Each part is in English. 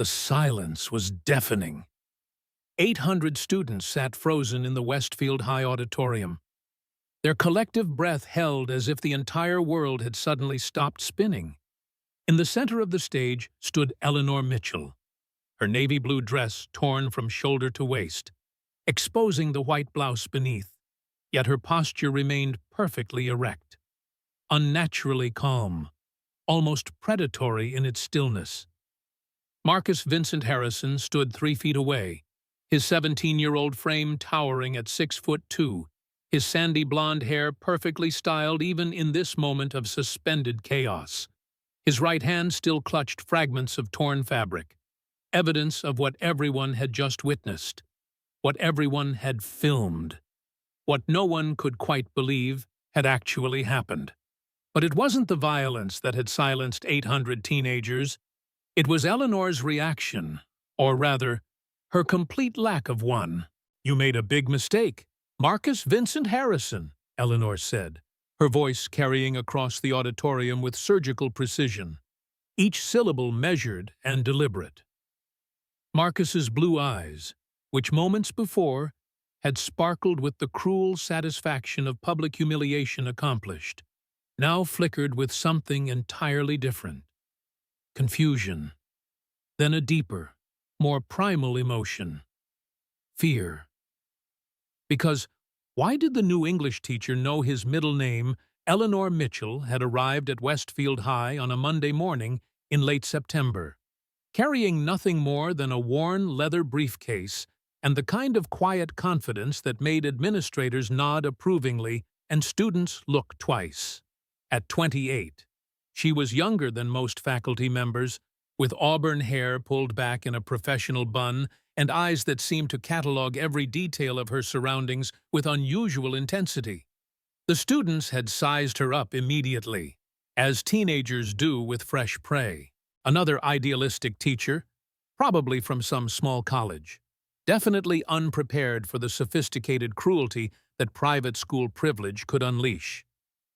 The silence was deafening. 800 students sat frozen in the Westfield High auditorium, their collective breath held as if the entire world had suddenly stopped spinning. In the center of the stage stood Eleanor Mitchell, her navy blue dress torn from shoulder to waist, exposing the white blouse beneath, yet her posture remained perfectly erect, unnaturally calm, almost predatory in its stillness. Marcus Vincent Harrison stood 3 feet away, his 17-year-old frame towering at 6'2", his sandy blonde hair perfectly styled even in this moment of suspended chaos. His right hand still clutched fragments of torn fabric, evidence of what everyone had just witnessed, what everyone had filmed, what no one could quite believe had actually happened. But it wasn't the violence that had silenced 800 teenagers. It was Eleanor's reaction, or rather, her complete lack of one. "You made a big mistake, Marcus Vincent Harrison," Eleanor said, her voice carrying across the auditorium with surgical precision, each syllable measured and deliberate. Marcus's blue eyes, which moments before had sparkled with the cruel satisfaction of public humiliation accomplished, now flickered with something entirely different. Confusion, then a deeper, more primal emotion. Fear. Because why did the new English teacher know his middle name, Eleanor Mitchell, had arrived at Westfield High on a Monday morning in late September, carrying nothing more than a worn leather briefcase and the kind of quiet confidence that made administrators nod approvingly and students look twice. At 28, she was younger than most faculty members, with auburn hair pulled back in a professional bun and eyes that seemed to catalog every detail of her surroundings with unusual intensity. The students had sized her up immediately, as teenagers do with fresh prey. Another idealistic teacher, probably from some small college, definitely unprepared for the sophisticated cruelty that private school privilege could unleash.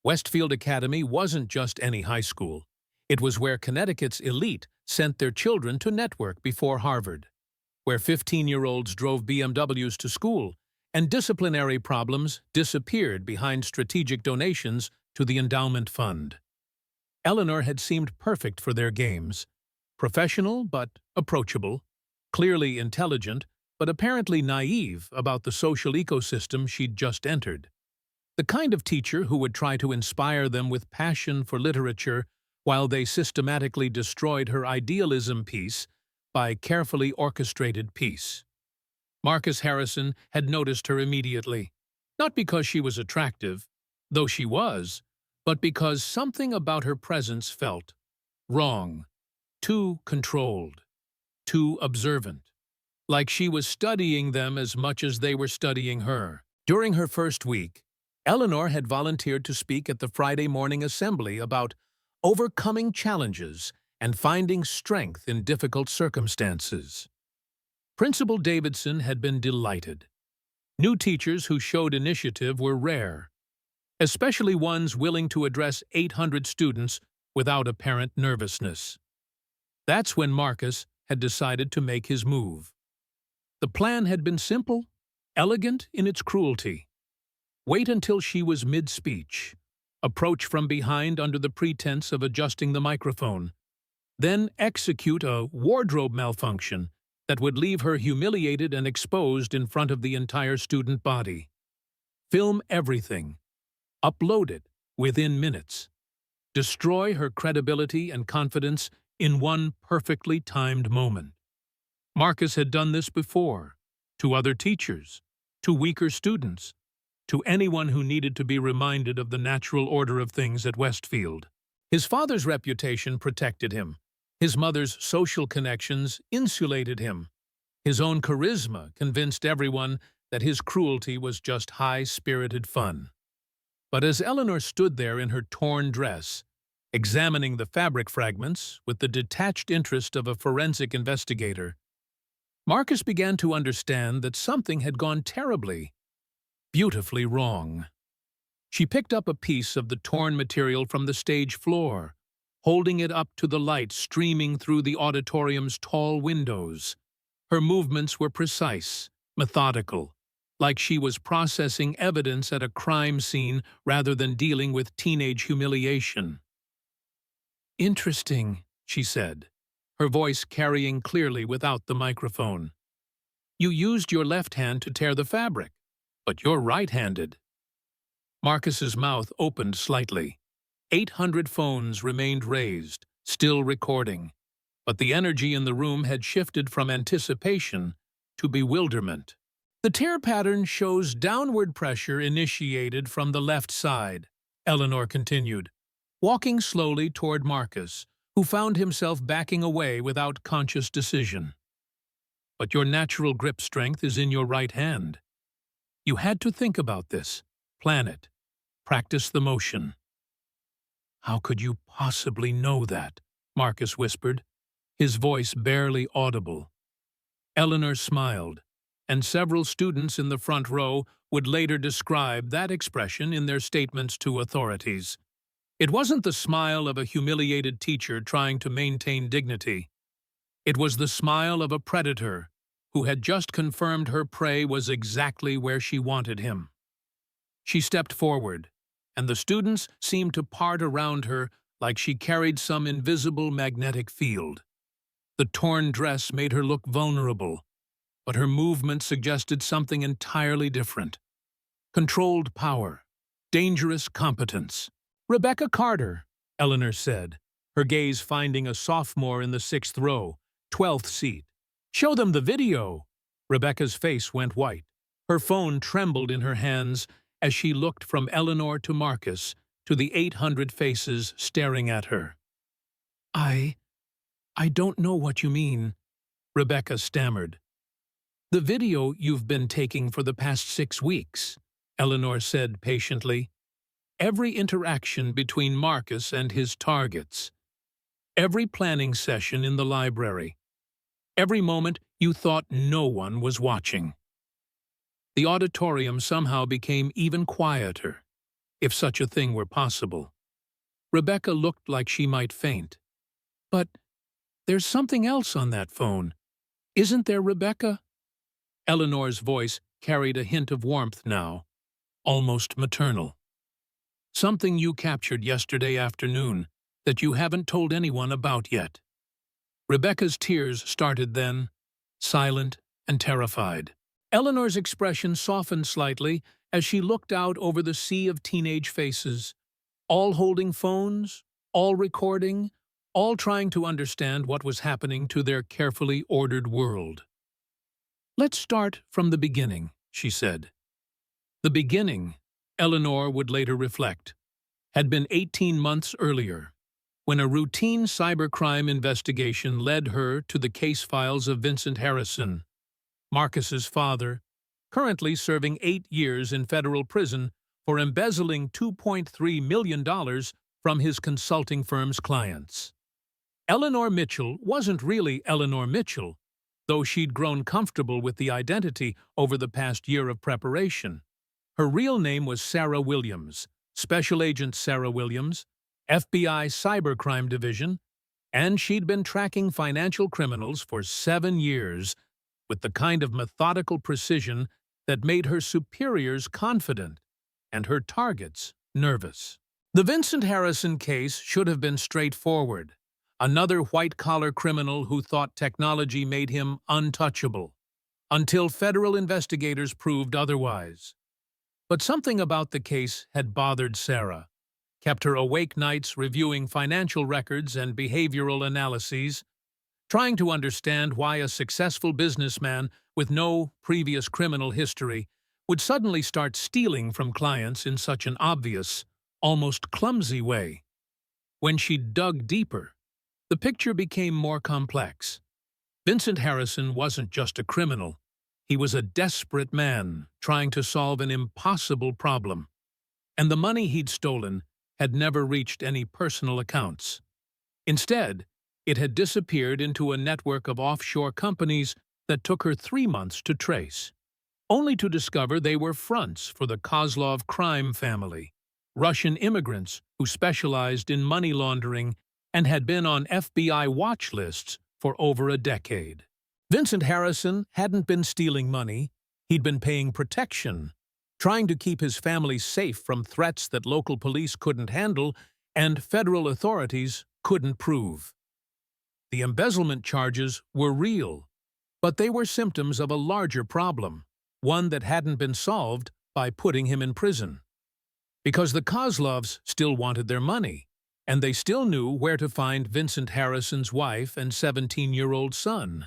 Westfield Academy wasn't just any high school. It was where Connecticut's elite sent their children to network before Harvard, where 15-year-olds drove BMWs to school, and disciplinary problems disappeared behind strategic donations to the endowment fund. Eleanor had seemed perfect for their games, professional but approachable, clearly intelligent but apparently naive about the social ecosystem she'd just entered. The kind of teacher who would try to inspire them with passion for literature while they systematically destroyed her idealism piece by carefully orchestrated peace. Marcus Harrison had noticed her immediately, not because she was attractive, though she was, but because something about her presence felt wrong, too controlled, too observant, like she was studying them as much as they were studying her. During her first week, Eleanor had volunteered to speak at the Friday morning assembly about overcoming challenges and finding strength in difficult circumstances. Principal Davidson had been delighted. New teachers who showed initiative were rare, especially ones willing to address 800 students without apparent nervousness. That's when Marcus had decided to make his move. The plan had been simple, elegant in its cruelty. Wait until she was mid-speech, approach from behind under the pretense of adjusting the microphone, then execute a wardrobe malfunction that would leave her humiliated and exposed in front of the entire student body. Film everything, upload it within minutes, destroy her credibility and confidence in one perfectly timed moment. Marcus had done this before, to other teachers, to weaker students, to anyone who needed to be reminded of the natural order of things at Westfield. His father's reputation protected him. His mother's social connections insulated him. His own charisma convinced everyone that his cruelty was just high-spirited fun. But as Eleanor stood there in her torn dress, examining the fabric fragments with the detached interest of a forensic investigator, Marcus began to understand that something had gone terribly, beautifully wrong. She picked up a piece of the torn material from the stage floor, holding it up to the light streaming through the auditorium's tall windows. Her movements were precise, methodical, like she was processing evidence at a crime scene rather than dealing with teenage humiliation. "Interesting," she said, her voice carrying clearly without the microphone. "You used your left hand to tear the fabric, but you're right-handed." Marcus's mouth opened slightly. 800 phones remained raised, still recording, but the energy in the room had shifted from anticipation to bewilderment. "The tear pattern shows downward pressure initiated from the left side," Eleanor continued, walking slowly toward Marcus, who found himself backing away without conscious decision. "But your natural grip strength is in your right hand. You had to think about this, plan it, practice the motion." "How could you possibly know that?" Marcus whispered, his voice barely audible. Eleanor smiled, and several students in the front row would later describe that expression in their statements to authorities. It wasn't the smile of a humiliated teacher trying to maintain dignity. It was the smile of a predator who had just confirmed her prey was exactly where she wanted him. She stepped forward, and the students seemed to part around her like she carried some invisible magnetic field. The torn dress made her look vulnerable, but her movement suggested something entirely different. Controlled power, dangerous competence. "Rebecca Carter," Eleanor said, her gaze finding a sophomore in the 6th row, 12th seat. "Show them the video." Rebecca's face went white. Her phone trembled in her hands as she looked from Eleanor to Marcus to the 800 faces staring at her. I don't know what you mean," Rebecca stammered. "The video you've been taking for the past 6 weeks," Eleanor said patiently. "Every interaction between Marcus and his targets. Every planning session in the library. Every moment you thought no one was watching." The auditorium somehow became even quieter, if such a thing were possible. Rebecca looked like she might faint. "But there's something else on that phone. Isn't there, Rebecca?" Eleanor's voice carried a hint of warmth now, almost maternal. "Something you captured yesterday afternoon that you haven't told anyone about yet." Rebecca's tears started then, silent and terrified. Eleanor's expression softened slightly as she looked out over the sea of teenage faces, all holding phones, all recording, all trying to understand what was happening to their carefully ordered world. "Let's start from the beginning," she said. The beginning, Eleanor would later reflect, had been 18 months earlier, when a routine cybercrime investigation led her to the case files of Vincent Harrison, Marcus's father, currently serving 8 years in federal prison for embezzling $2.3 million from his consulting firm's clients. Eleanor Mitchell wasn't really Eleanor Mitchell, though she'd grown comfortable with the identity over the past year of preparation. Her real name was Sarah Williams, Special Agent Sarah Williams, FBI Cybercrime Division, and she'd been tracking financial criminals for 7 years with the kind of methodical precision that made her superiors confident and her targets nervous. The Vincent Harrison case should have been straightforward. Another white-collar criminal who thought technology made him untouchable, until federal investigators proved otherwise. But something about the case had bothered Sarah, kept her awake nights reviewing financial records and behavioral analyses, trying to understand why a successful businessman with no previous criminal history would suddenly start stealing from clients in such an obvious, almost clumsy way. When she dug deeper, the picture became more complex. Vincent Harrison wasn't just a criminal. He was a desperate man trying to solve an impossible problem. And the money he'd stolen had never reached any personal accounts. Instead, it had disappeared into a network of offshore companies that took her 3 months to trace, only to discover they were fronts for the Kozlov crime family, Russian immigrants who specialized in money laundering and had been on FBI watch lists for over a decade. Vincent Harrison hadn't been stealing money, he'd been paying protection, trying to keep his family safe from threats that local police couldn't handle and federal authorities couldn't prove. The embezzlement charges were real, but they were symptoms of a larger problem, one that hadn't been solved by putting him in prison. Because the Kozlovs still wanted their money, and they still knew where to find Vincent Harrison's wife and 17-year-old son.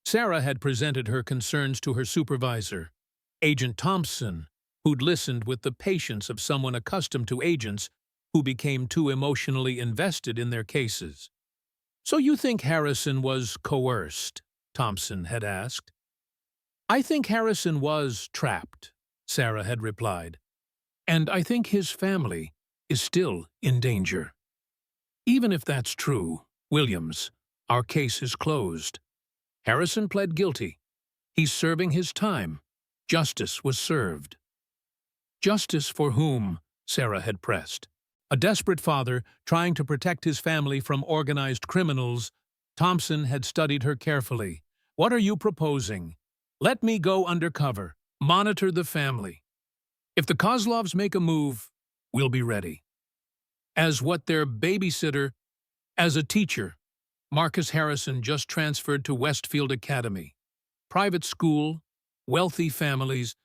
Sarah had presented her concerns to her supervisor, Agent Thompson, who'd listened with the patience of someone accustomed to agents who became too emotionally invested in their cases. "So you think Harrison was coerced?" Thompson had asked. "I think Harrison was trapped," Sarah had replied. "And I think his family is still in danger." "Even if that's true, Williams, our case is closed. Harrison pled guilty. He's serving his time. Justice was served." "Justice for whom?" Sarah had pressed. A desperate father trying to protect his family from organized criminals, Thompson had studied her carefully. "What are you proposing?" "Let me go undercover, monitor the family. If the Kozlovs make a move, we'll be ready." As what their babysitter, as a teacher, Marcus Harrison just transferred to Westfield Academy. Private school, wealthy families,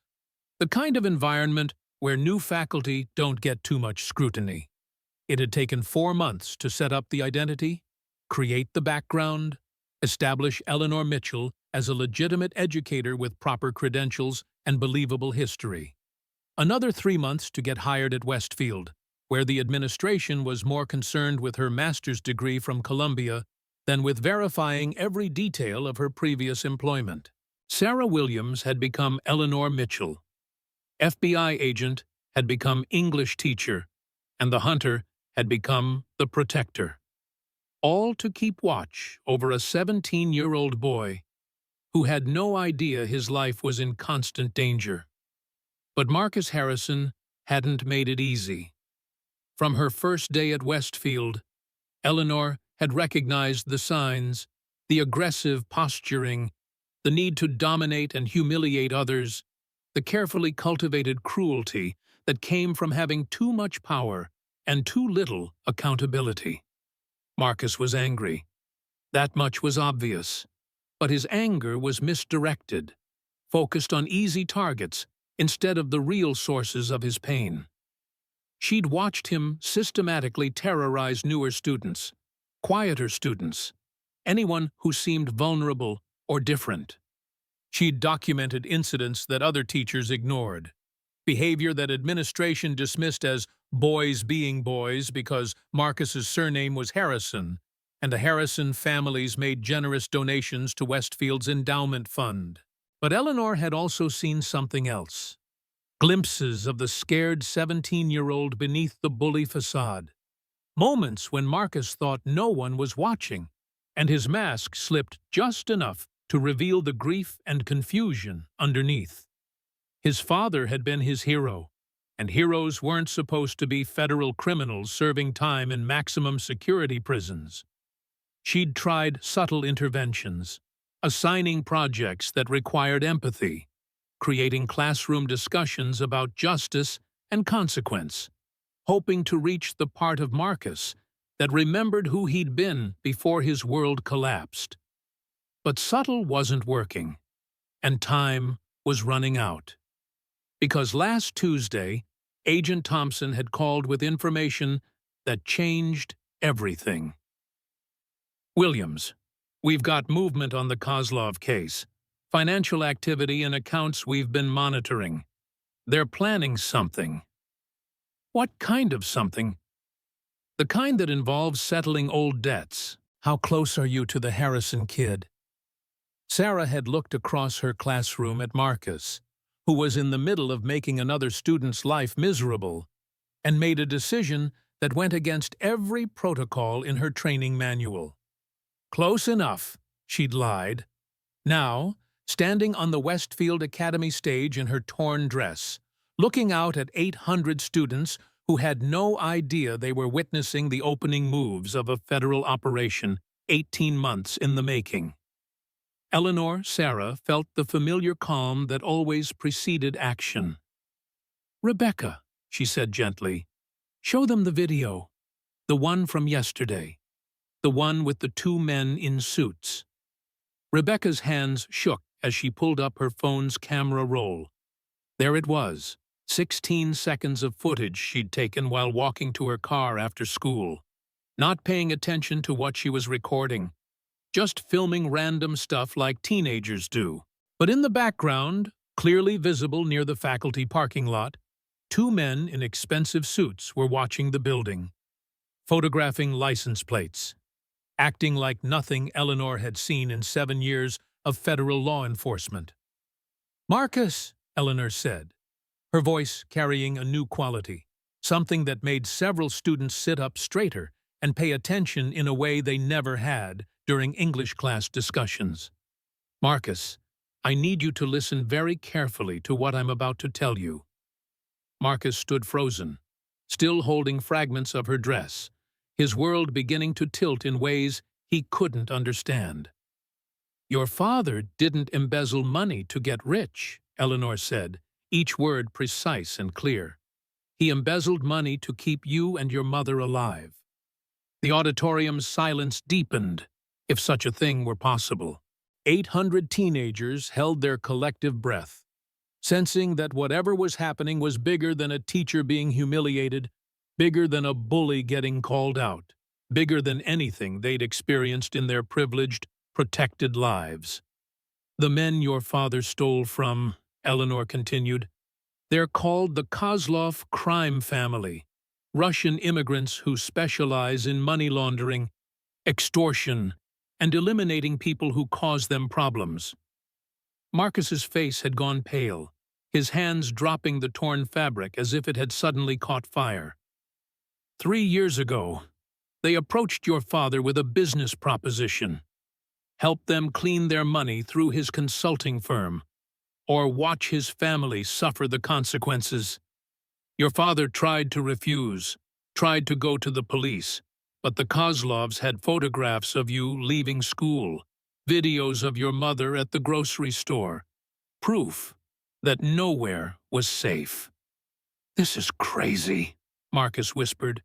the kind of environment where new faculty don't get too much scrutiny. It had taken 4 months to set up the identity, create the background, establish Eleanor Mitchell as a legitimate educator with proper credentials and believable history. Another 3 months to get hired at Westfield, where the administration was more concerned with her master's degree from Columbia than with verifying every detail of her previous employment. Sarah Williams had become Eleanor Mitchell. FBI agent had become English teacher, and the hunter had become the protector. All to keep watch over a 17-year-old boy who had no idea his life was in constant danger. But Marcus Harrison hadn't made it easy. From her first day at Westfield, Eleanor had recognized the signs, the aggressive posturing, the need to dominate and humiliate others, the carefully cultivated cruelty that came from having too much power and too little accountability. Marcus was angry. That much was obvious. But his anger was misdirected, focused on easy targets instead of the real sources of his pain. She'd watched him systematically terrorize newer students, quieter students, anyone who seemed vulnerable or different. She'd documented incidents that other teachers ignored, behavior that administration dismissed as boys being boys because Marcus's surname was Harrison, and the Harrison families made generous donations to Westfield's endowment fund. But Eleanor had also seen something else. Glimpses of the scared 17-year-old beneath the bully facade. Moments when Marcus thought no one was watching, and his mask slipped just enough to reveal the grief and confusion underneath. His father had been his hero, and heroes weren't supposed to be federal criminals serving time in maximum security prisons. She'd tried subtle interventions, assigning projects that required empathy, creating classroom discussions about justice and consequence, hoping to reach the part of Marcus that remembered who he'd been before his world collapsed. But subtle wasn't working, and time was running out. Because last Tuesday, Agent Thompson had called with information that changed everything. "Williams, we've got movement on the Kozlov case. Financial activity and accounts we've been monitoring. They're planning something." "What kind of something?" "The kind that involves settling old debts. How close are you to the Harrison kid?" Sarah had looked across her classroom at Marcus, who was in the middle of making another student's life miserable, and made a decision that went against every protocol in her training manual. "Close enough," she'd lied. Now, standing on the Westfield Academy stage in her torn dress, looking out at 800 students who had no idea they were witnessing the opening moves of a federal operation 18 months in the making. Eleanor, Sarah, felt the familiar calm that always preceded action. "Rebecca," she said gently, "show them the video. The one from yesterday. The one with the two men in suits." Rebecca's hands shook as she pulled up her phone's camera roll. There it was, 16 seconds of footage she'd taken while walking to her car after school, not paying attention to what she was recording, just filming random stuff like teenagers do. But in the background, clearly visible near the faculty parking lot, two men in expensive suits were watching the building, photographing license plates, acting like nothing Eleanor had seen in 7 years of federal law enforcement. "Marcus," Eleanor said, her voice carrying a new quality, something that made several students sit up straighter and pay attention in a way they never had during English class discussions. "Marcus, I need you to listen very carefully to what I'm about to tell you." Marcus stood frozen, still holding fragments of her dress, his world beginning to tilt in ways he couldn't understand. "Your father didn't embezzle money to get rich," Eleanor said, each word precise and clear. "He embezzled money to keep you and your mother alive." The auditorium's silence deepened, if such a thing were possible. 800 teenagers held their collective breath, sensing that whatever was happening was bigger than a teacher being humiliated, bigger than a bully getting called out, bigger than anything they'd experienced in their privileged, protected lives. "The men your father stole from," Eleanor continued, "they're called the Kozlov crime family, Russian immigrants who specialize in money laundering, extortion, and eliminating people who cause them problems." Marcus's face had gone pale, his hands dropping the torn fabric as if it had suddenly caught fire. 3 years ago, they approached your father with a business proposition. Help them clean their money through his consulting firm, or watch his family suffer the consequences. Your father tried to refuse, tried to go to the police, but the Kozlovs had photographs of you leaving school, videos of your mother at the grocery store, proof that nowhere was safe. "This is crazy," Marcus whispered,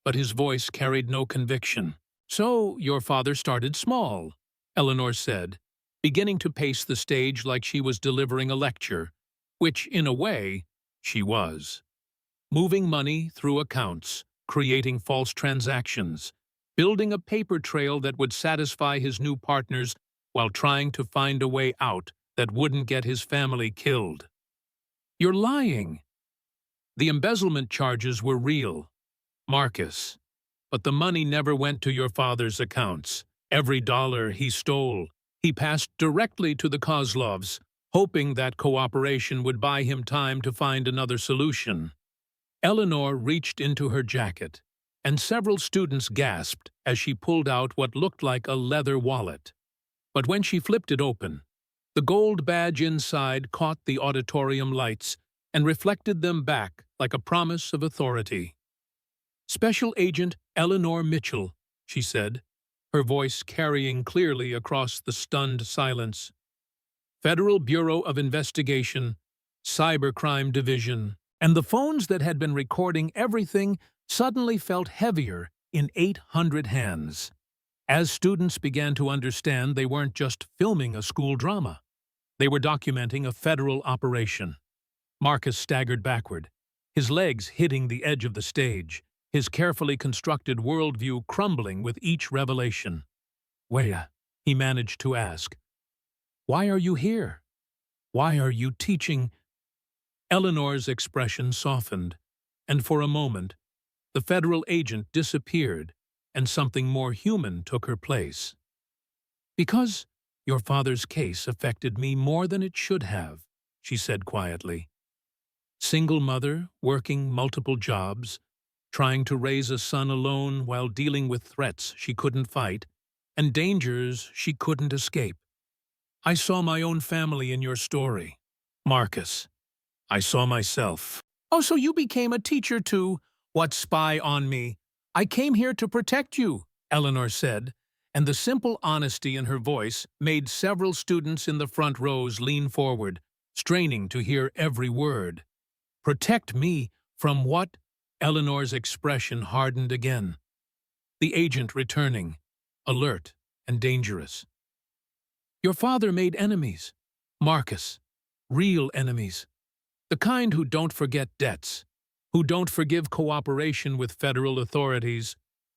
but his voice carried no conviction. "So your father started small," Eleanor said, beginning to pace the stage like she was delivering a lecture, which, in a way, she was. Moving money through accounts, creating false transactions, building a paper trail that would satisfy his new partners while trying to find a way out that wouldn't get his family killed. "You're lying." "The embezzlement charges were real, Marcus, but the money never went to your father's accounts. Every dollar he stole, he passed directly to the Kozlovs, hoping that cooperation would buy him time to find another solution." Eleanor reached into her jacket, and several students gasped as she pulled out what looked like a leather wallet. But when she flipped it open, the gold badge inside caught the auditorium lights and reflected them back like a promise of authority. "Special Agent Eleanor Mitchell," she said, her voice carrying clearly across the stunned silence. "Federal Bureau of Investigation, Cybercrime Division." And the phones that had been recording everything suddenly felt heavier in 800 hands. As students began to understand, they weren't just filming a school drama. They were documenting a federal operation. Marcus staggered backward, his legs hitting the edge of the stage, his carefully constructed worldview crumbling with each revelation. "Where?" he managed to ask. "Why are you here? Why are you teaching?" Eleanor's expression softened, and for a moment, the federal agent disappeared and something more human took her place. "Because your father's case affected me more than it should have," she said quietly. "Single mother, working multiple jobs, trying to raise a son alone while dealing with threats she couldn't fight and dangers she couldn't escape. I saw my own family in your story, Marcus. I saw myself." "Oh, so you became a teacher too, "What spy on me? I came here to protect you," Eleanor said, and the simple honesty in her voice made several students in the front rows lean forward, straining to hear every word. "Protect me from what?" Eleanor's expression hardened again. The agent returning, alert and dangerous. "Your father made enemies, Marcus, real enemies. The kind who don't forget debts, who don't forgive cooperation with federal authorities,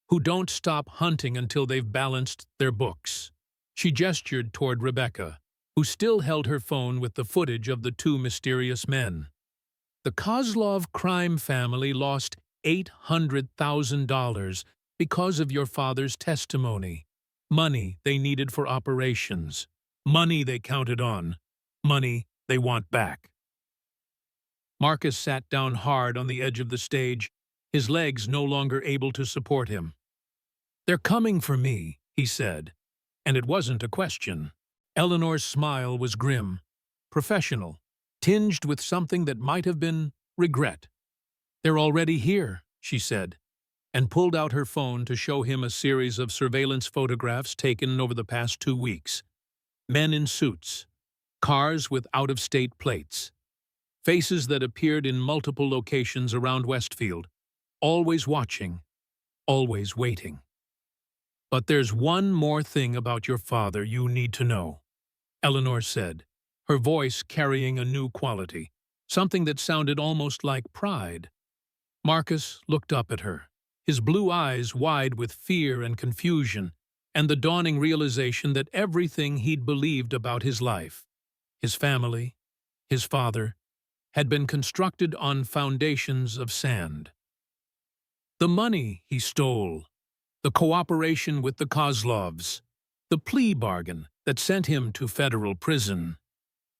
who don't stop hunting until they've balanced their books." She gestured toward Rebecca, who still held her phone with the footage of the two mysterious men. "The Kozlov crime family lost $800,000 because of your father's testimony. Money they needed for operations. Money they counted on. Money they want back." Marcus sat down hard on the edge of the stage, his legs no longer able to support him. "They're coming for me," he said, and it wasn't a question. Eleanor's smile was grim, professional, tinged with something that might have been regret. "They're already here," she said, and pulled out her phone to show him a series of surveillance photographs taken over the past 2 weeks. Men in suits, cars with out-of-state plates, faces that appeared in multiple locations around Westfield, always watching, always waiting. "But there's one more thing about your father you need to know," Eleanor said, her voice carrying a new quality, something that sounded almost like pride. Marcus looked up at her, his blue eyes wide with fear and confusion, and the dawning realization that everything he'd believed about his life, his family, his father, had been constructed on foundations of sand. The money he stole, the cooperation with the Kozlovs, the plea bargain that sent him to federal prison,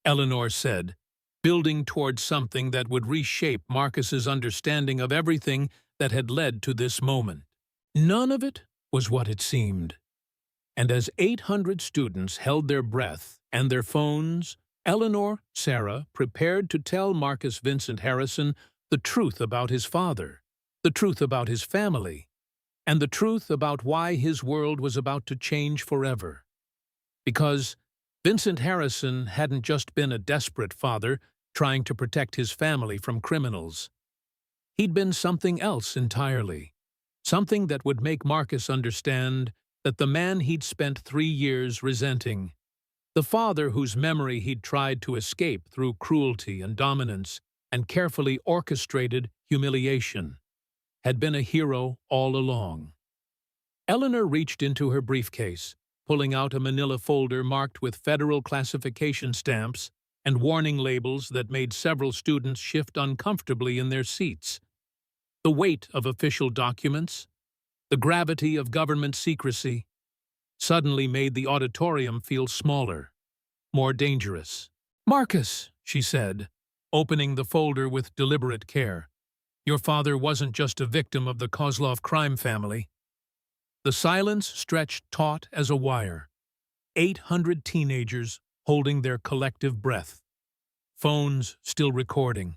Eleanor said, building towards something that would reshape Marcus's understanding of everything that had led to this moment. None of it was what it seemed. And as 800 students held their breath and their phones, Eleanor, Sarah, prepared to tell Marcus Vincent Harrison the truth about his father, the truth about his family, and the truth about why his world was about to change forever. Because Vincent Harrison hadn't just been a desperate father trying to protect his family from criminals. He'd been something else entirely, something that would make Marcus understand that the man he'd spent 3 years resenting, the father whose memory he'd tried to escape through cruelty and dominance and carefully orchestrated humiliation, had been a hero all along. Eleanor reached into her briefcase, pulling out a manila folder marked with federal classification stamps and warning labels that made several students shift uncomfortably in their seats. The weight of official documents, the gravity of government secrecy, suddenly made the auditorium feel smaller, more dangerous. "Marcus," she said, opening the folder with deliberate care, "your father wasn't just a victim of the Kozlov crime family." The silence stretched taut as a wire. 800 teenagers holding their collective breath, phones still recording,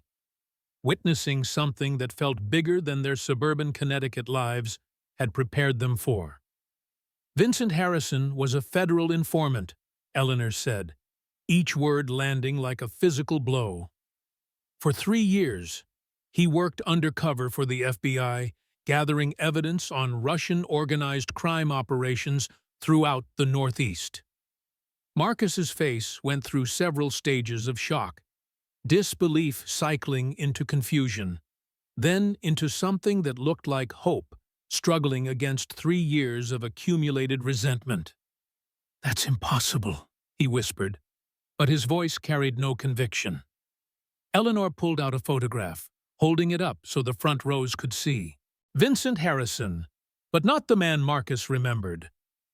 witnessing something that felt bigger than their suburban Connecticut lives had prepared them for. "Vincent Harrison was a federal informant," Eleanor said, each word landing like a physical blow. "For 3 years, he worked undercover for the FBI, gathering evidence on Russian organized crime operations throughout the Northeast." Marcus's face went through several stages of shock, disbelief cycling into confusion, then into something that looked like hope, struggling against 3 years of accumulated resentment. "That's impossible," he whispered, but his voice carried no conviction. Eleanor pulled out a photograph, holding it up so the front rows could see. Vincent Harrison, but not the man Marcus remembered.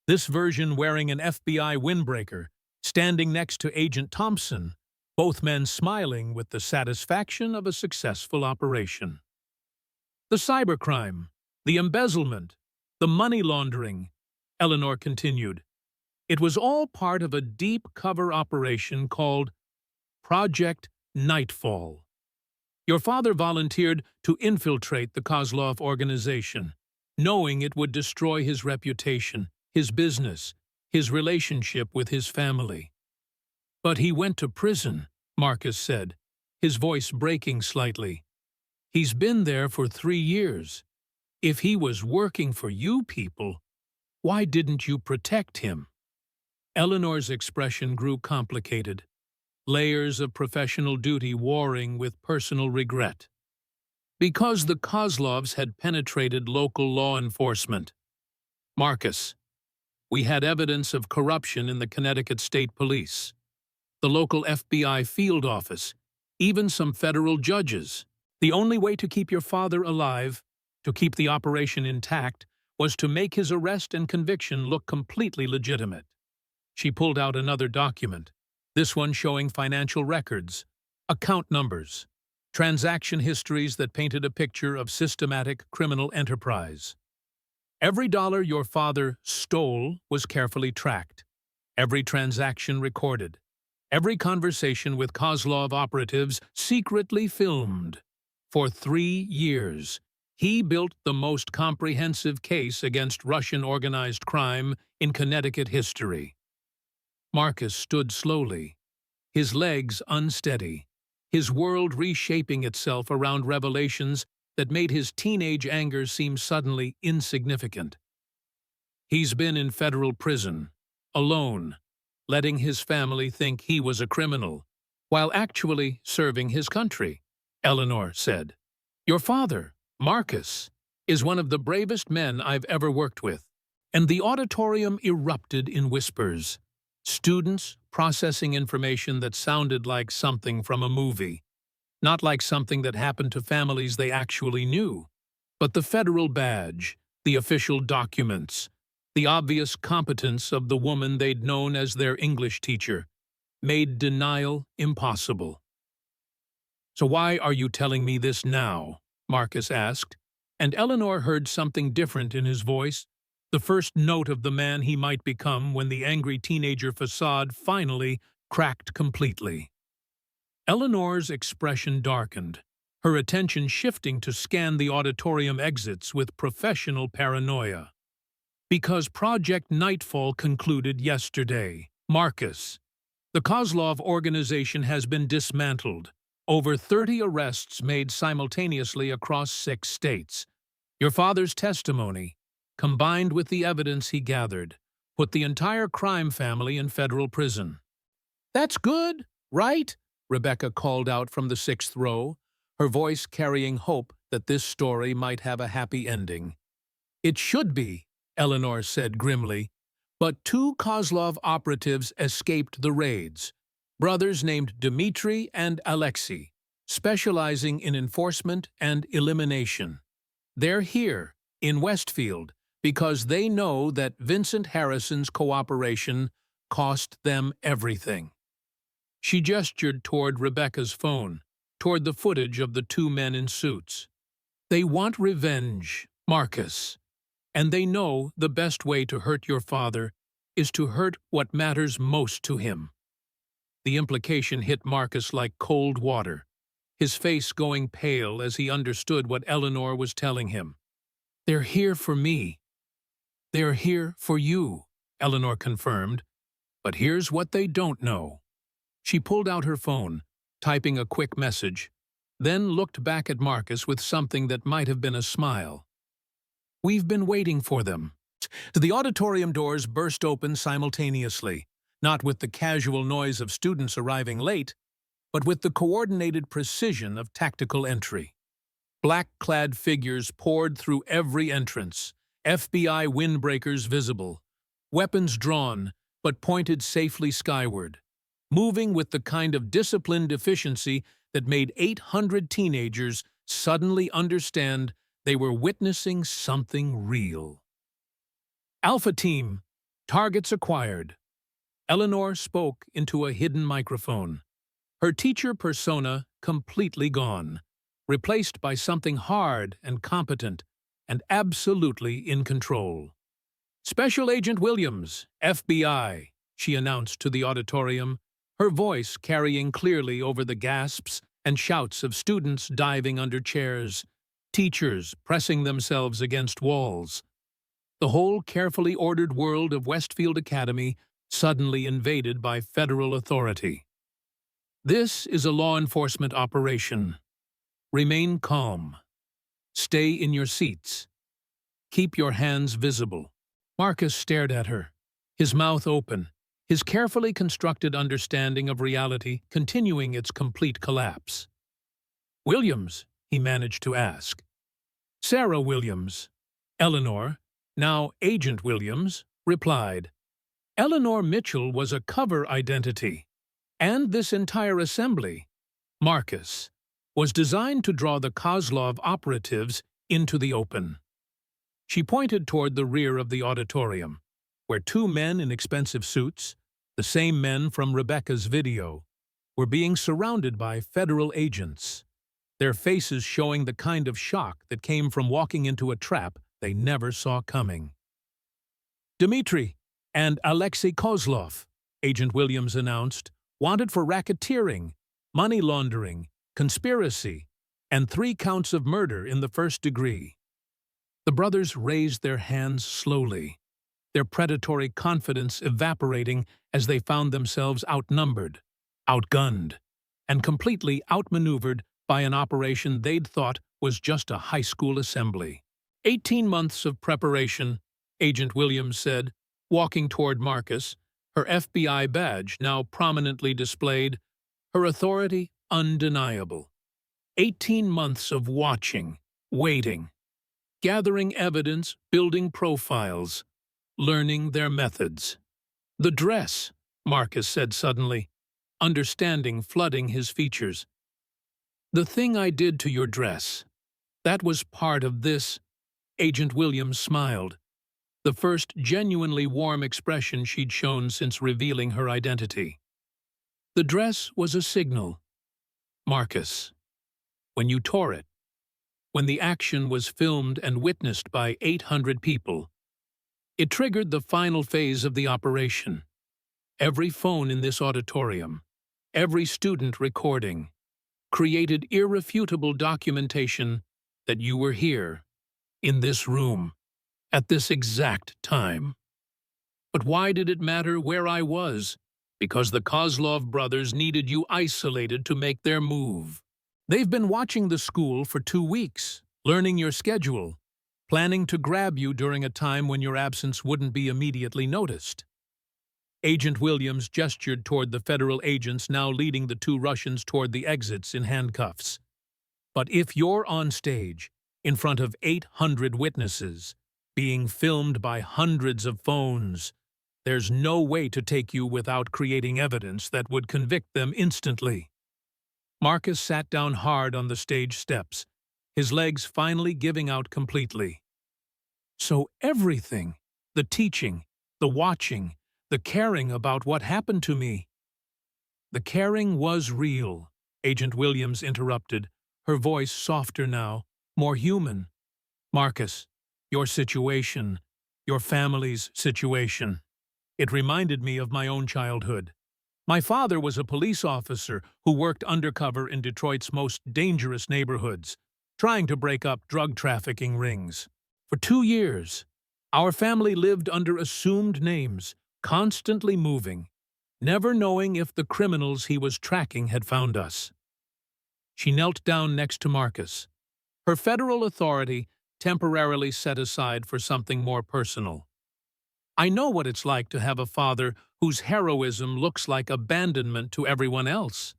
This version wearing an FBI windbreaker, standing next to Agent Thompson, both men smiling with the satisfaction of a successful operation. "The cybercrime, the embezzlement, the money laundering," Eleanor continued. "It was all part of a deep cover operation called Project Nightfall. Your father volunteered to infiltrate the Kozlov organization, knowing it would destroy his reputation, his business, his relationship with his family. But he went to prison, Marcus said, his voice breaking slightly. He's been there for 3 years. If he was working for you people, why didn't you protect him? Eleanor's expression grew complicated, layers of professional duty warring with personal regret. Because the Kozlovs had penetrated local law enforcement. Marcus, we had evidence of corruption in the Connecticut State Police, the local FBI field office, even some federal judges. The only way to keep your father alive, to keep the operation intact, was to make his arrest and conviction look completely legitimate. She pulled out another document, this one showing financial records, account numbers, transaction histories that painted a picture of systematic criminal enterprise. Every dollar your father stole was carefully tracked, every transaction recorded, every conversation with Kozlov operatives secretly filmed. For 3 years, he built the most comprehensive case against Russian organized crime in Connecticut history. Marcus stood slowly, his legs unsteady, his world reshaping itself around revelations that made his teenage anger seem suddenly insignificant. He's been in federal prison, alone, letting his family think he was a criminal, while actually serving his country, Eleanor said. Your father, Marcus, is one of the bravest men I've ever worked with. And the auditorium erupted in whispers. Students processing information that sounded like something from a movie. Not like something that happened to families they actually knew. But the federal badge, the official documents, the obvious competence of the woman they'd known as their English teacher, made denial impossible. So why are you telling me this now? Marcus asked, and Eleanor heard something different in his voice, the first note of the man he might become when the angry teenager facade finally cracked completely. Eleanor's expression darkened, her attention shifting to scan the auditorium exits with professional paranoia. Because Project Nightfall concluded yesterday, Marcus, the Kozlov organization has been dismantled. Over 30 arrests made simultaneously across 6 states. Your father's testimony, combined with the evidence he gathered, put the entire crime family in federal prison. That's good, right? Rebecca called out from the 6th row, her voice carrying hope that this story might have a happy ending. It should be, Eleanor said grimly, but 2 Kozlov operatives escaped the raids. Brothers named Dmitri and Alexei, specializing in enforcement and elimination. They're here, in Westfield, because they know that Vincent Harrison's cooperation cost them everything. She gestured toward Rebecca's phone, toward the footage of the 2 men in suits. They want revenge, Marcus, and they know the best way to hurt your father is to hurt what matters most to him. The implication hit Marcus like cold water, his face going pale as he understood what Eleanor was telling him. They're here for me. They're here for you, Eleanor confirmed. But here's what they don't know. She pulled out her phone, typing a quick message, then looked back at Marcus with something that might have been a smile. We've been waiting for them. The auditorium doors burst open simultaneously. Not with the casual noise of students arriving late, but with the coordinated precision of tactical entry. Black-clad figures poured through every entrance, FBI windbreakers visible, weapons drawn but pointed safely skyward, moving with the kind of disciplined efficiency that made 800 teenagers suddenly understand they were witnessing something real. Alpha Team, targets acquired. Eleanor spoke into a hidden microphone, her teacher persona completely gone, replaced by something hard and competent and absolutely in control. Special Agent Williams, FBI, she announced to the auditorium, her voice carrying clearly over the gasps and shouts of students diving under chairs, teachers pressing themselves against walls. The whole carefully ordered world of Westfield Academy suddenly invaded by federal authority. This is a law enforcement operation. Remain calm. Stay in your seats. Keep your hands visible. Marcus stared at her, his mouth open, his carefully constructed understanding of reality continuing its complete collapse. "Williams?" he managed to ask. "Sarah Williams." Eleanor, now Agent Williams, replied. Eleanor Mitchell was a cover identity, and this entire assembly, Marcus, was designed to draw the Kozlov operatives into the open. She pointed toward the rear of the auditorium, where two men in expensive suits, the same men from Rebecca's video, were being surrounded by federal agents, their faces showing the kind of shock that came from walking into a trap they never saw coming. "Dmitri and Alexei Kozlov," Agent Williams announced, "wanted for racketeering, money laundering, conspiracy, and 3 counts of murder in the first degree." The brothers raised their hands slowly, their predatory confidence evaporating as they found themselves outnumbered, outgunned, and completely outmaneuvered by an operation they'd thought was just a high school assembly. 18 months of preparation, Agent Williams said, walking toward Marcus, her FBI badge now prominently displayed, her authority undeniable. 18 months of watching, waiting, gathering evidence, building profiles, learning their methods. "The dress," Marcus said suddenly, understanding flooding his features. "The thing I did to your dress, that was part of this." Agent Williams smiled, the first genuinely warm expression she'd shown since revealing her identity. "The dress was a signal, Marcus. When you tore it, when the action was filmed and witnessed by 800 people, it triggered the final phase of the operation. Every phone in this auditorium, every student recording, created irrefutable documentation that you were here, in this room, at this exact time. But why did it matter where I was? Because the Kozlov brothers needed you isolated to make their move. They've been watching the school for 2 weeks, learning your schedule, planning to grab you during a time when your absence wouldn't be immediately noticed." Agent Williams gestured toward the federal agents now leading the 2 Russians toward the exits in handcuffs. "But if you're on stage, in front of 800 witnesses, being filmed by hundreds of phones, there's no way to take you without creating evidence that would convict them instantly." Marcus sat down hard on the stage steps, his legs finally giving out completely. "So everything, the teaching, the watching, the caring about what happened to me." "The caring was real," Agent Williams interrupted, her voice softer now, more human. "Marcus, your situation, your family's situation. It reminded me of my own childhood. My father was a police officer who worked undercover in Detroit's most dangerous neighborhoods, trying to break up drug trafficking rings. For 2 years, our family lived under assumed names, constantly moving, never knowing if the criminals he was tracking had found us." She knelt down next to Marcus, her federal authority temporarily set aside for something more personal. "I know what it's like to have a father whose heroism looks like abandonment to everyone else.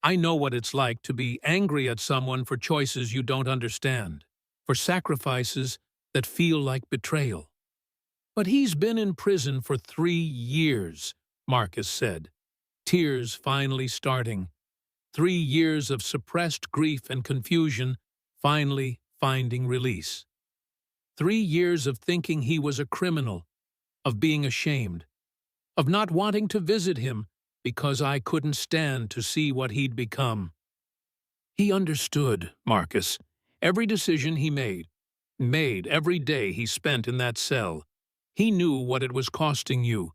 I know what it's like to be angry at someone for choices you don't understand, for sacrifices that feel like betrayal." "But he's been in prison for 3 years, Marcus said, tears finally starting. 3 years of suppressed grief and confusion, finally finding release. 3 years of thinking he was a criminal, of being ashamed, of not wanting to visit him because I couldn't stand to see what he'd become. He understood, Marcus, every decision he made every day he spent in that cell. He knew what it was costing you,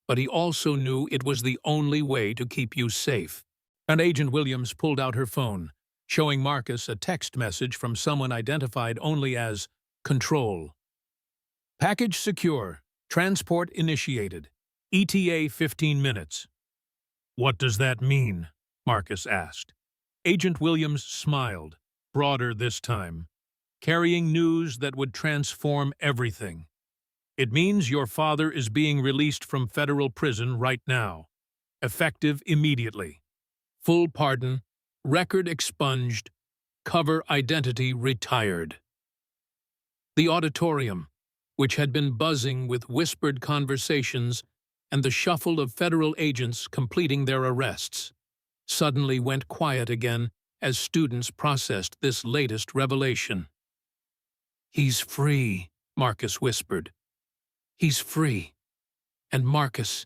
but he also knew it was the only way to keep you safe. And Agent Williams pulled out her phone, showing Marcus a text message from someone identified only as Control. Package secure. Transport initiated. ETA 15 minutes. What does that mean? Marcus asked. Agent Williams smiled, broader this time, carrying news that would transform everything. It means your father is being released from federal prison right now, effective immediately. Full pardon, record expunged, cover identity retired. The auditorium, which had been buzzing with whispered conversations and the shuffle of federal agents completing their arrests, suddenly went quiet again as students processed this latest revelation. "He's free," Marcus whispered. "He's free. And Marcus,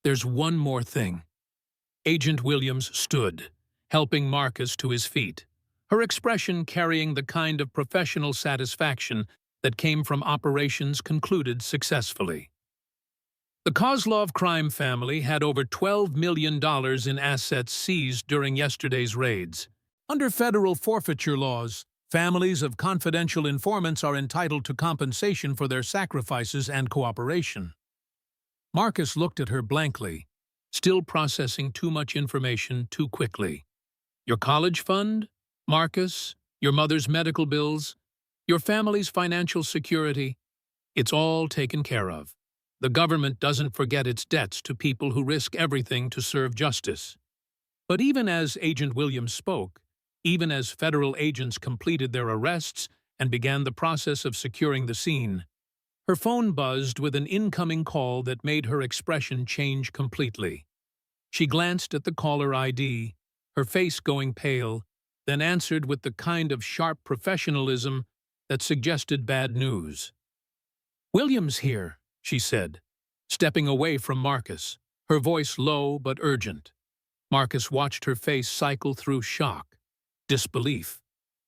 there's one more thing." Agent Williams stood, helping Marcus to his feet, her expression carrying the kind of professional satisfaction that came from operations concluded successfully. The Kozlov crime family had over $12 million in assets seized during yesterday's raids. Under federal forfeiture laws, families of confidential informants are entitled to compensation for their sacrifices and cooperation. Marcus looked at her blankly, still processing too much information too quickly. Your college fund? Marcus? Your mother's medical bills? Your family's financial security? It's all taken care of. The government doesn't forget its debts to people who risk everything to serve justice. But even as Agent Williams spoke, even as federal agents completed their arrests and began the process of securing the scene, her phone buzzed with an incoming call that made her expression change completely. She glanced at the caller ID, her face going pale, then answered with the kind of sharp professionalism that suggested bad news. "Williams here," she said, stepping away from Marcus, her voice low but urgent. Marcus watched her face cycle through shock, disbelief,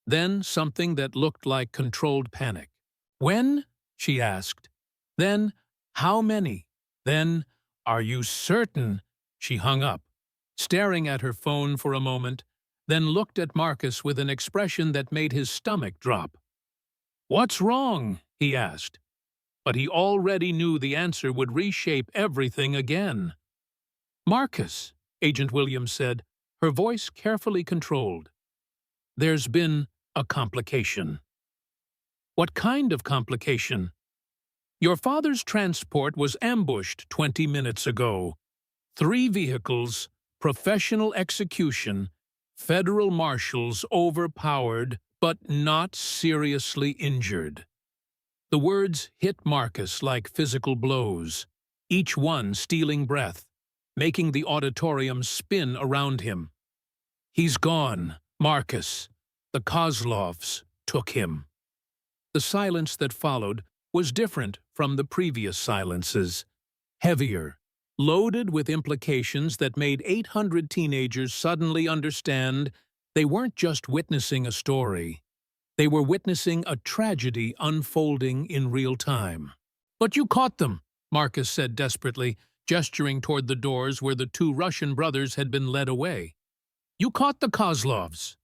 then something that looked like controlled panic. "When?" she asked. Then, "How many?" Then, "Are you certain?" She hung up, staring at her phone for a moment, then looked at Marcus with an expression that made his stomach drop. "What's wrong?" he asked. But he already knew the answer would reshape everything again. "Marcus," Agent Williams said, her voice carefully controlled. "There's been a complication." "What kind of complication?" "Your father's transport was ambushed 20 minutes ago. 3 vehicles, professional execution, federal marshals overpowered but not seriously injured." The words hit Marcus like physical blows, each one stealing breath, making the auditorium spin around him. "He's gone, Marcus. The Kozlovs took him." The silence that followed was different from the previous silences, heavier, loaded with implications that made 800 teenagers suddenly understand they weren't just witnessing a story. They were witnessing a tragedy unfolding in real time. "But you caught them," Marcus said desperately, gesturing toward the doors where the 2 Russian brothers had been led away. "You caught the Kozlovs."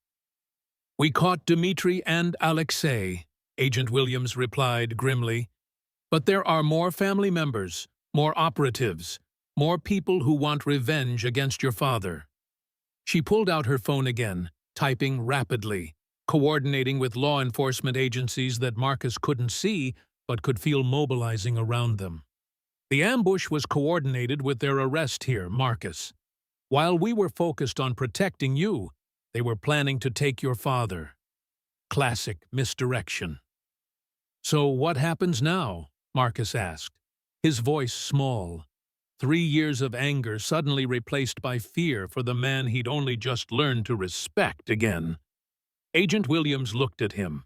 "We caught Dmitri and Alexei," Agent Williams replied grimly. "But there are more family members, more operatives, more people who want revenge against your father." She pulled out her phone again, typing rapidly, coordinating with law enforcement agencies that Marcus couldn't see but could feel mobilizing around them. "The ambush was coordinated with their arrest here, Marcus. While we were focused on protecting you, they were planning to take your father." Classic misdirection. "So what happens now?" Marcus asked, his voice small. 3 years of anger suddenly replaced by fear for the man he'd only just learned to respect again. Agent Williams looked at him,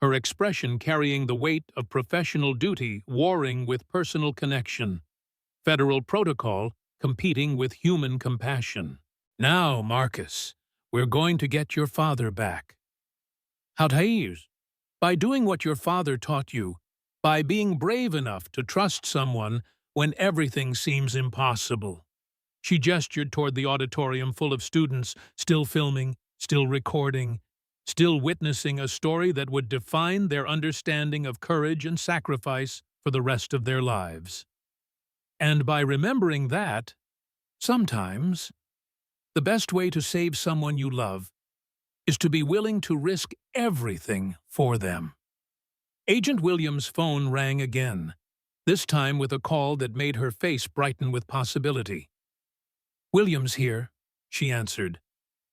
her expression carrying the weight of professional duty warring with personal connection, federal protocol competing with human compassion. "Now, Marcus, we're going to get your father back." "How, Thais? By doing what your father taught you, by being brave enough to trust someone when everything seems impossible." She gestured toward the auditorium full of students, still filming, still recording, still witnessing a story that would define their understanding of courage and sacrifice for the rest of their lives. And by remembering that, sometimes, the best way to save someone you love is to be willing to risk everything for them. Agent Williams' phone rang again, this time with a call that made her face brighten with possibility. "Williams here," she answered,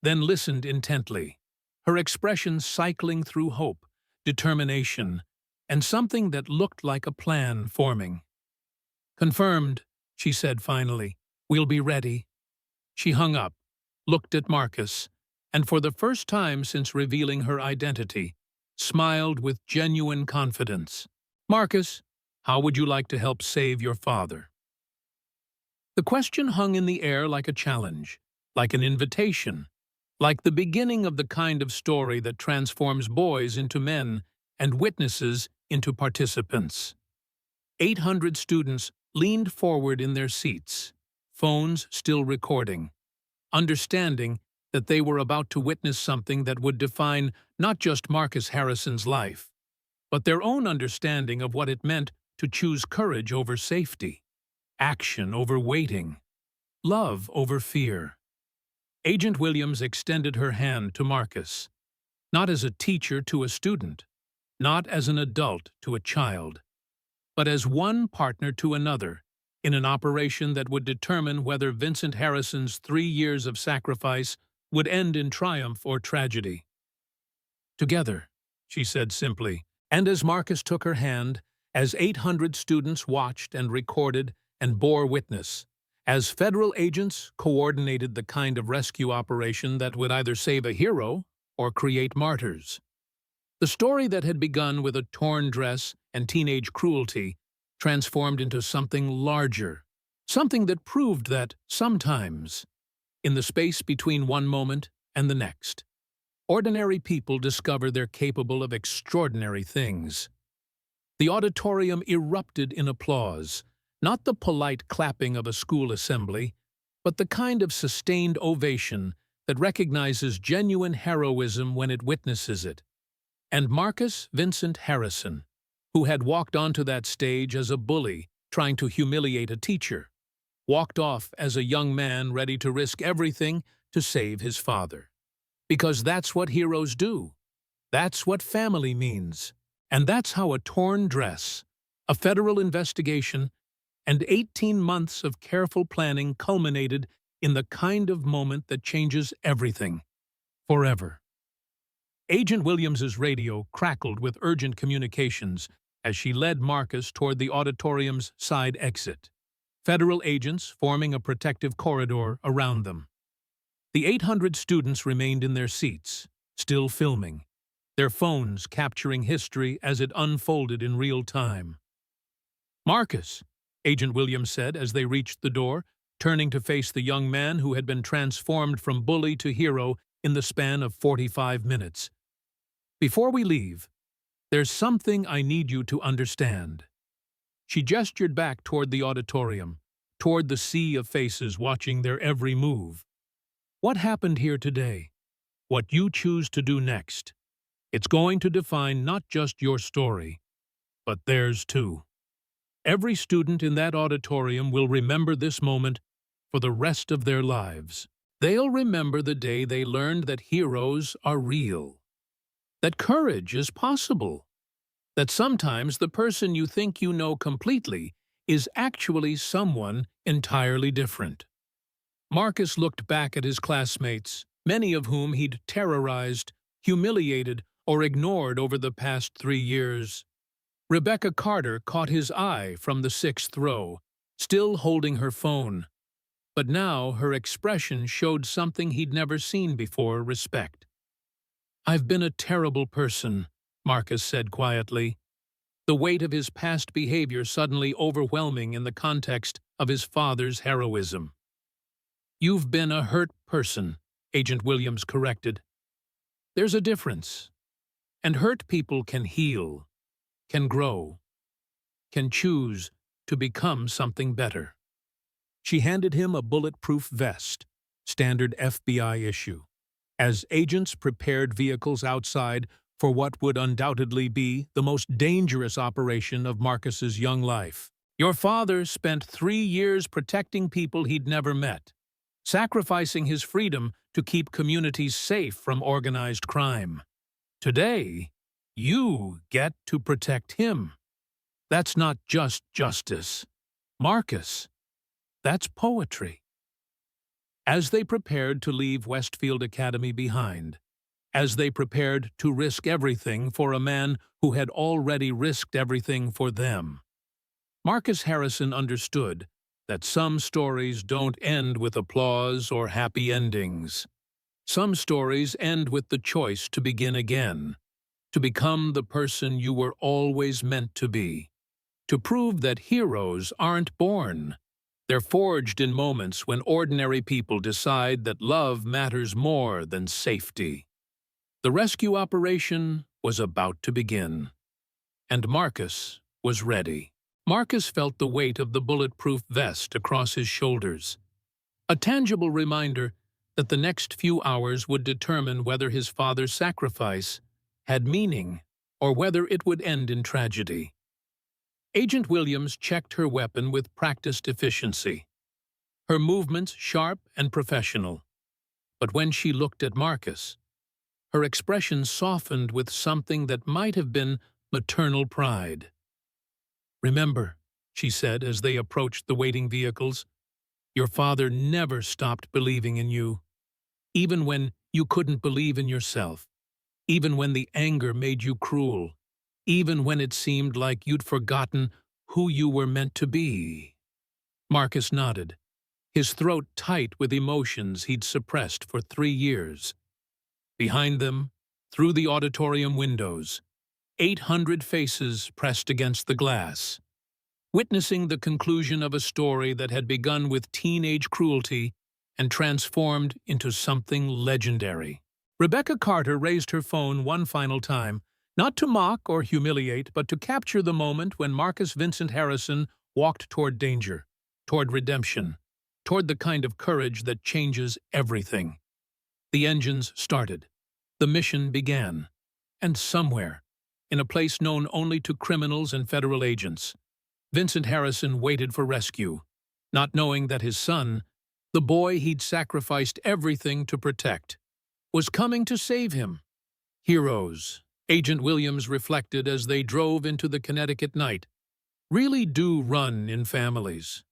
then listened intently, her expression cycling through hope, determination, and something that looked like a plan forming. "Confirmed," she said finally. "We'll be ready." She hung up, looked at Marcus, and for the first time since revealing her identity, smiled with genuine confidence. "Marcus, how would you like to help save your father?" The question hung in the air like a challenge, like an invitation, like the beginning of the kind of story that transforms boys into men and witnesses into participants. 800 students leaned forward in their seats, phones still recording, understanding that they were about to witness something that would define not just Marcus Harrison's life, but their own understanding of what it meant to choose courage over safety, action over waiting, love over fear. Agent Williams extended her hand to Marcus, not as a teacher to a student, not as an adult to a child, but as one partner to another in an operation that would determine whether Vincent Harrison's 3 years of sacrifice would end in triumph or tragedy. "Together," she said simply, and as Marcus took her hand, as 800 students watched and recorded and bore witness, as federal agents coordinated the kind of rescue operation that would either save a hero or create martyrs. The story that had begun with a torn dress and teenage cruelty transformed into something larger, something that proved that sometimes, in the space between one moment and the next, ordinary people discover they're capable of extraordinary things. The auditorium erupted in applause, not the polite clapping of a school assembly, but the kind of sustained ovation that recognizes genuine heroism when it witnesses it. And Marcus Vincent Harrison, who had walked onto that stage as a bully trying to humiliate a teacher, walked off as a young man ready to risk everything to save his father. Because that's what heroes do. That's what family means. And that's how a torn dress, a federal investigation, and 18 months of careful planning culminated in the kind of moment that changes everything, forever. Agent Williams's radio crackled with urgent communications as she led Marcus toward the auditorium's side exit, federal agents forming a protective corridor around them. The 800 students remained in their seats, still filming, their phones capturing history as it unfolded in real time. "Marcus," Agent Williams said as they reached the door, turning to face the young man who had been transformed from bully to hero in the span of 45 minutes. "Before we leave, there's something I need you to understand." She gestured back toward the auditorium, toward the sea of faces watching their every move. "What happened here today? What you choose to do next? It's going to define not just your story, but theirs too. Every student in that auditorium will remember this moment for the rest of their lives. They'll remember the day they learned that heroes are real, that courage is possible, that sometimes the person you think you know completely is actually someone entirely different." Marcus looked back at his classmates, many of whom he'd terrorized, humiliated, or ignored over the past 3 years. Rebecca Carter caught his eye from the 6th row, still holding her phone. But now her expression showed something he'd never seen before: respect. "I've been a terrible person," Marcus said quietly, the weight of his past behavior suddenly overwhelming in the context of his father's heroism. "You've been a hurt person," Agent Williams corrected. "There's a difference. And hurt people can heal, can grow, can choose to become something better." She handed him a bulletproof vest, standard FBI issue. As agents prepared vehicles outside for what would undoubtedly be the most dangerous operation of Marcus's young life. Your father spent 3 years protecting people he'd never met, sacrificing his freedom to keep communities safe from organized crime. Today, you get to protect him. That's not just justice. Marcus, that's poetry. As they prepared to leave Westfield Academy behind, as they prepared to risk everything for a man who had already risked everything for them, Marcus Harrison understood that some stories don't end with applause or happy endings. Some stories end with the choice to begin again, to become the person you were always meant to be, to prove that heroes aren't born. They're forged in moments when ordinary people decide that love matters more than safety. The rescue operation was about to begin, and Marcus was ready. Marcus felt the weight of the bulletproof vest across his shoulders, a tangible reminder that the next few hours would determine whether his father's sacrifice had meaning or whether it would end in tragedy. Agent Williams checked her weapon with practiced efficiency, her movements sharp and professional. But when she looked at Marcus, her expression softened with something that might have been maternal pride. "Remember," she said as they approached the waiting vehicles, "your father never stopped believing in you, even when you couldn't believe in yourself, even when the anger made you cruel, even when it seemed like you'd forgotten who you were meant to be." Marcus nodded, his throat tight with emotions he'd suppressed for 3 years. Behind them, through the auditorium windows, 800 faces pressed against the glass, witnessing the conclusion of a story that had begun with teenage cruelty and transformed into something legendary. Rebecca Carter raised her phone one final time, not to mock or humiliate, but to capture the moment when Marcus Vincent Harrison walked toward danger, toward redemption, toward the kind of courage that changes everything. The engines started. The mission began. And somewhere, in a place known only to criminals and federal agents, Vincent Harrison waited for rescue, not knowing that his son, the boy he'd sacrificed everything to protect, was coming to save him. Heroes, Agent Williams reflected as they drove into the Connecticut night, really do run in families.